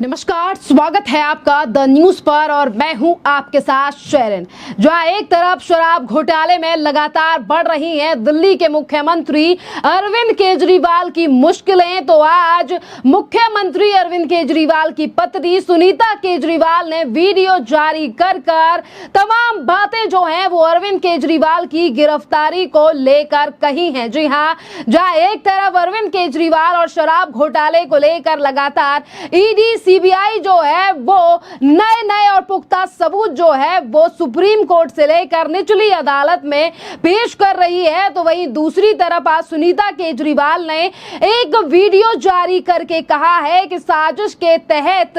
नमस्कार, स्वागत है आपका द न्यूज पर और मैं हूं आपके साथ शेरन। जहां एक तरफ शराब घोटाले में लगातार बढ़ रही हैं दिल्ली के मुख्यमंत्री अरविंद केजरीवाल की मुश्किलें, तो आज मुख्यमंत्री अरविंद केजरीवाल की पत्नी सुनीता केजरीवाल ने वीडियो जारी कर तमाम बातें जो हैं वो अरविंद केजरीवाल की गिरफ्तारी को लेकर कही हैं। जी हां, जहां एक तरफ अरविंद केजरीवाल और शराब घोटाले को लेकर लगातार ईडी सीबीआई जो है वो नए और पुख्ता सबूत जो है वो सुप्रीम कोर्ट से लेकर निचली अदालत में पेश कर रही है, तो वहीं दूसरी तरफ आज सुनीता केजरीवाल ने एक वीडियो जारी करके कहा है कि साजिश के तहत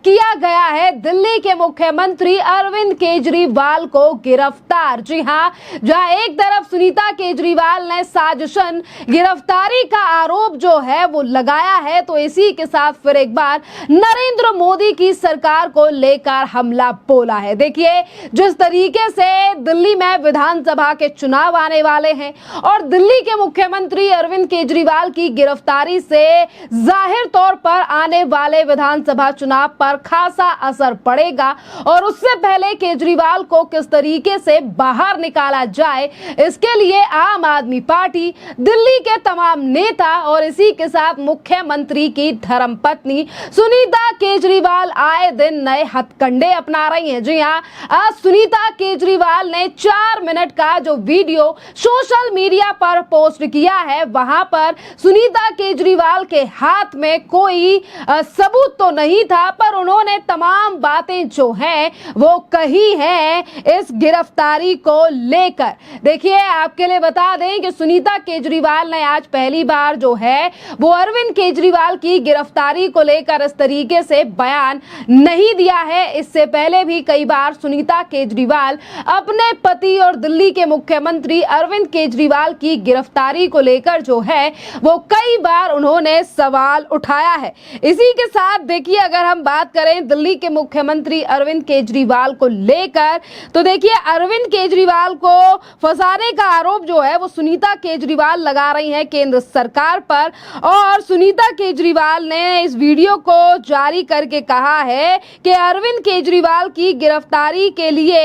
किया गया है दिल्ली के मुख्यमंत्री अरविंद केजरीवाल को गिरफ्तार। जी हां, जहां एक तरफ सुनीता केजरीवाल ने साजिशन गिरफ्तारी का आरोप जो है वो लगाया है, तो इसी के साथ फिर एक बार नरेंद्र मोदी की सरकार को लेकर हमला बोला है। देखिए, जिस तरीके से दिल्ली में विधानसभा के चुनाव आने वाले हैं और दिल्ली के मुख्यमंत्री अरविंद केजरीवाल की गिरफ्तारी से जाहिर तौर पर आने वाले विधानसभा चुनाव पर खासा असर पड़ेगा और उससे पहले केजरीवाल को किस तरीके से बाहर निकाला जाए, इसके लिए आम आदमी पार्टी, दिल्ली के तमाम नेता और इसी के साथ मुख्यमंत्री की धर्मपत्नी सुनीता केजरीवाल आए दिन नए हथकंडे अपना रही हैं। जी हां, आज सुनीता केजरीवाल ने 4 मिनट का जो वीडियो सोशल मीडिया पर पोस्ट किया है, वहां पर सुनीता केजरीवाल के हाथ में कोई सबूत तो नहीं था, पर उन्होंने तमाम बातें जो हैं वो कही हैं इस गिरफ्तारी को लेकर। देखिए, आपके लिए बता दें कि सुनीता केजरीवाल ने आज पहली बार जो है वो अरविंद केजरीवाल की गिरफ्तारी को लेकर इस तरीके से बयान नहीं दिया है। इससे पहले भी कई बार सुनीता केजरीवाल अपने पति और दिल्ली के मुख्यमंत्री अरविंद केजरीवाल की गिरफ्तारी को लेकर जो है वो कई बार उन्होंने सवाल उठाया है। इसी के साथ देखिए, अगर हम बात करें दिल्ली के मुख्यमंत्री अरविंद केजरीवाल को लेकर, तो देखिए अरविंद केजरीवाल को फंसाने का आरोप जो है वो सुनीता केजरीवाल लगा रही हैं केंद्र सरकार पर, और सुनीता केजरीवाल ने इस वीडियो को जारी करके कहा है कि अरविंद केजरीवाल की गिरफ्तारी के लिए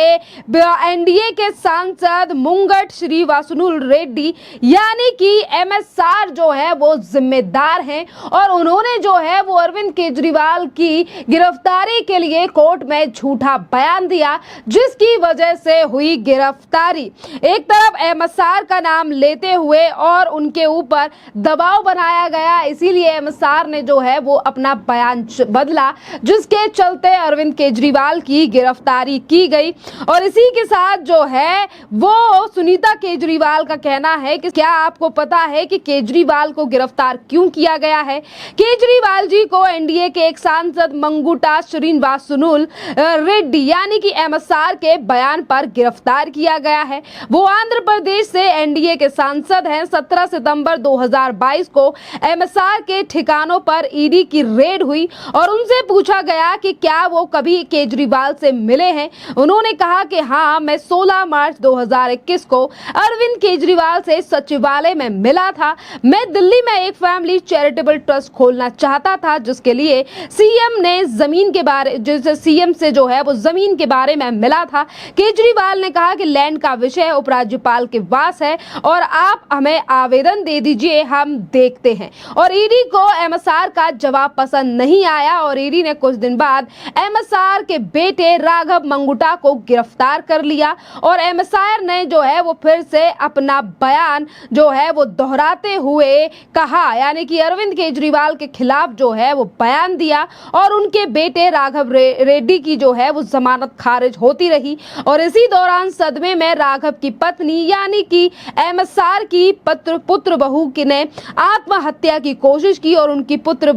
एनडीए के सांसद मुंगट श्रीवासुनुल रेड्डी यानी कि एमएसआर जो है वो जिम्मेदार हैं और उन्होंने जो है वो अरविंद केजरीवाल की गिरफ्तारी के लिए कोर्ट में झूठा बयान दिया, जिसकी वजह से हुई गिरफ्तारी। एक तरफ एमएसआर का नाम लेते हुए और उनके ऊपर दबाव बनाया गया, इसीलिए एमएसआर ने जो है वो अपना बयान बदला, जिसके चलते अरविंद केजरीवाल की गिरफ्तारी की गई। और इसी के साथ जो है वो सुनीता केजरीवाल का कहना है कि क्या आपको पता है कि केजरीवाल को गिरफ्तार क्यों किया गया है? केजरीवाल जी को एनडीए के एक सांसद मंगुटा श्रीवासुनुल रेड्डी यानी कि एमएसआर के बयान पर गिरफ्तार किया गया है। वो आंध्र प्रदेश से एनडीए के सांसद हैं। 17 सितंबर 2022 को एमएसआर के ठिकानों पर ईडी की रेड हुई और उनसे पूछा गया कि क्या वो कभी केजरीवाल से मिले हैं। उन्होंने कहा कि हाँ, मैं 16 मार्च 2021 को अरविंद केजरीवाल से सचिवालय में मिला था। मैं दिल्ली में एक फैमिली चैरिटेबल ट्रस्ट खोलना चाहता था, जिसके लिए सीएम ने जमीन के बारे जिससे सीएम से जो है वो जमीन के बारे में मिला था। केजरीवाल ने कहा कि लैंड का विषय उपराज्यपाल के पास है और आप हमें आवेदन दे दीजिए, हम देखते हैं। और ईडी को एमएसआर का जवाब पसंद नहीं आया और ईडी ने कुछ दिन बाद एमएसआर के बेटे राघव मंगुटा को गिरफ्तार कर लिया और एमएसआर ने जो है वो फिर से अपना बयान जो है वो दोहराते हुए कहा, यानी कि अरविंद केजरीवाल के खिलाफ जो है वो बयान दिया और उनके बेटे राघव रेड्डी की जो है वो जमानत खारिज होती रही। और इसी दौरान सदमे में राघव की पत्नी यानी कि एमएसआर की पुत्र बहू ने आत्महत्या की कोशिश की और उनकी पुत्र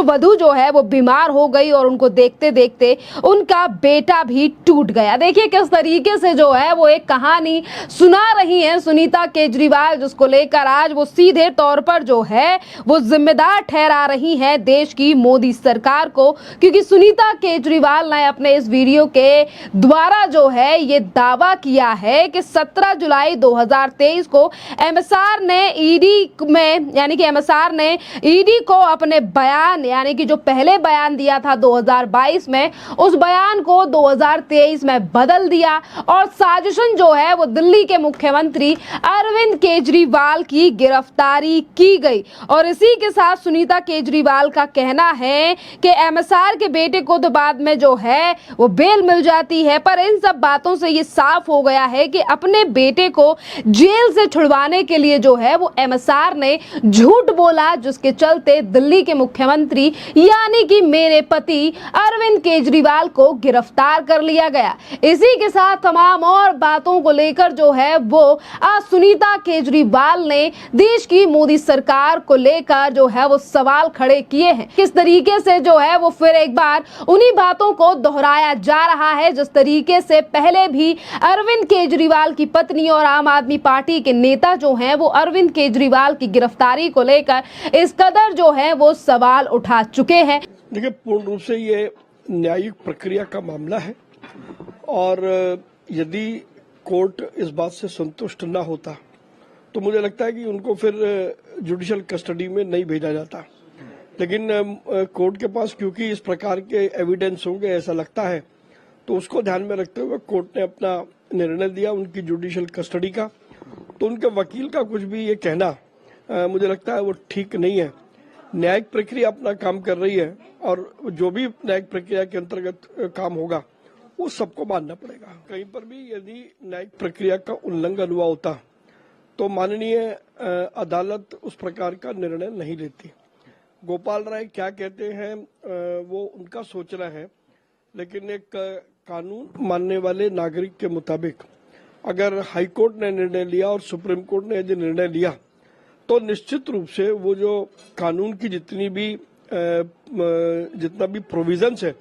वधू जो है वो बीमार हो गई और उनको देखते देखते उनका बेटा भी टूट गया। देखिए किस तरीके से जो है वो एक कहानी सुना रही है सुनीता केजरीवाल, जिसको लेकर आज वो सीधे तौर पर जो है वो जिम्मेदार ठहरा रही हैं देश की मोदी सरकार को, क्योंकि सुनीता केजरीवाल ने अपने इस वीडियो के द्वारा जो है ये दावा किया है कि 17 जुलाई 2023 को एमएसआर ने ईडी को अपने बयान यानी कि जो पहले बयान दिया था 2022 में, उस बयान को 2023 में बदल दिया और साजिशन जो है वो दिल्ली के मुख्यमंत्री अरविंद केजरीवाल की गिरफ्तारी की गई। और इसी के साथ सुनीता केजरीवाल का कहना है कि एमएसआर के बेटे को तो बाद में जो है वो बेल मिल जाती है, पर इन सब बातों से ये साफ हो गया है कि अपने बेटे को जेल से छुड़वाने के लिए जो है वो एमएसआर ने झूठ बोला, जिसके चलते दिल्ली के मुख्यमंत्री यानी कि मेरे पति अरविंद केजरीवाल को गिरफ्तार कर लिया गया। इसी के साथ तमाम और बातों को लेकर जो है वो आज सुनीता केजरीवाल ने देश की मोदी सरकार को लेकर जो है वो सवाल खड़े किए हैं। किस तरीके से जो है वो फिर एक बार उन्हीं बातों को दोहराया जा रहा है जिस तरीके से पहले भी अरविंद केजरीवाल की पत्नी और आम आदमी पार्टी के नेता जो हैं वो अरविंद केजरीवाल की गिरफ्तारी को लेकर इस कदर जो है वो सवाल उठा चुके हैं। देखिए, पूर्ण रूप से ये न्यायिक प्रक्रिया का मामला है और यदि कोर्ट इस बात से संतुष्ट न होता तो मुझे लगता है कि उनको फिर जुडिशियल कस्टडी में नहीं भेजा जाता। लेकिन कोर्ट के पास क्योंकि इस प्रकार के एविडेंस होंगे ऐसा लगता है, तो उसको ध्यान में रखते हुए कोर्ट ने अपना निर्णय दिया उनकी जुडिशियल कस्टडी का। तो उनके वकील का कुछ भी ये कहना मुझे लगता है वो ठीक नहीं है। न्यायिक प्रक्रिया अपना काम कर रही है और जो भी न्यायिक प्रक्रिया के अंतर्गत काम होगा वो सबको मानना पड़ेगा। कहीं पर भी यदि न्यायिक प्रक्रिया का उल्लंघन हुआ होता तो माननीय अदालत उस प्रकार का निर्णय नहीं लेती। गोपाल राय क्या कहते हैं वो उनका सोचना है, लेकिन एक कानून मानने वाले नागरिक के मुताबिक अगर हाई कोर्ट ने निर्णय लिया और सुप्रीम कोर्ट ने यदि निर्णय लिया तो निश्चित रूप से वो जो कानून की जितना भी प्रोविजंस है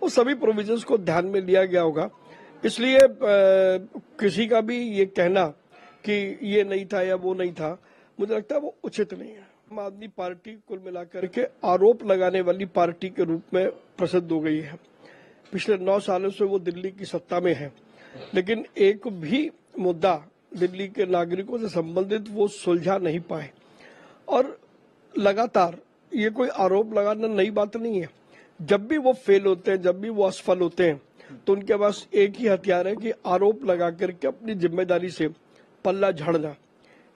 वो सभी प्रोविजंस को ध्यान में लिया गया होगा। इसलिए किसी का भी ये कहना कि ये नहीं था या वो नहीं था, मुझे लगता है वो उचित नहीं है। आम आदमी पार्टी कुल मिलाकर के आरोप लगाने वाली पार्टी के रूप में प्रसिद्ध हो गई है। पिछले 9 सालों से वो दिल्ली की सत्ता में है, लेकिन एक भी मुद्दा दिल्ली के नागरिकों से संबंधित वो सुलझा नहीं पाए। और लगातार ये कोई आरोप लगाना नई बात नहीं है। जब भी वो फेल होते हैं, जब भी वो असफल होते हैं, तो उनके पास एक ही हथियार है कि आरोप लगा करके अपनी जिम्मेदारी से पल्ला झाड़ना।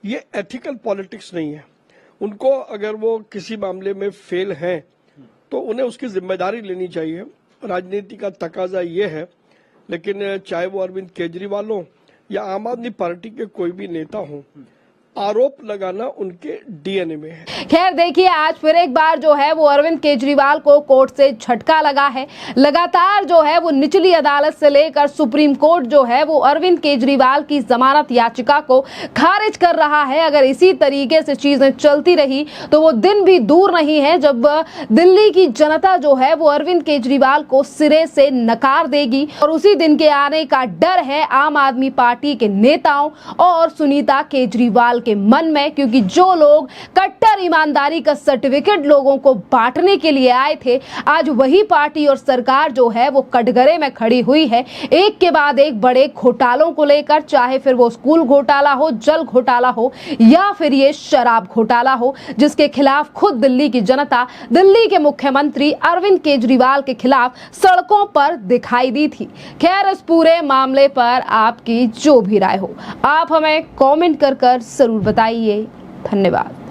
ये एथिकल पॉलिटिक्स नहीं है। उनको अगर वो किसी मामले में फेल हैं तो उन्हें उसकी जिम्मेदारी लेनी चाहिए। राजनीति का तकाजा ये है। लेकिन चाहे वो अरविंद केजरीवाल हो या आम आदमी पार्टी के कोई भी नेता हो, आरोप लगाना उनके डीएनए में है। खैर देखिए, आज फिर एक बार जो है वो अरविंद केजरीवाल को कोर्ट से झटका लगा है। लगातार जो है वो निचली अदालत से लेकर सुप्रीम कोर्ट जो है वो अरविंद केजरीवाल की जमानत याचिका को खारिज कर रहा है। अगर इसी तरीके से चीजें चलती रही तो वो दिन भी दूर नहीं है जब दिल्ली की जनता जो है वो अरविंद केजरीवाल को सिरे से नकार देगी। और उसी दिन के आने का डर है आम आदमी पार्टी के नेताओं और सुनीता केजरीवाल के मन में, क्योंकि जो लोग कट्टर ईमानदारी का सर्टिफिकेट लोगों को बांटने के लिए आए थे, आज वही पार्टी और सरकार जो है वो कटघरे में खड़ी हुई है एक के बाद एक बड़े घोटालों को लेकर, चाहे फिर वो स्कूल घोटाला हो, जल घोटाला हो या फिर ये शराब घोटाला हो, जिसके खिलाफ खुद दिल्ली की जनता दिल्ली के मुख्यमंत्री अरविंद केजरीवाल के खिलाफ सड़कों पर दिखाई दी थी। खैर, इस पूरे मामले पर आपकी जो भी राय हो आप हमें कमेंट कर जरूर बताइए। धन्यवाद।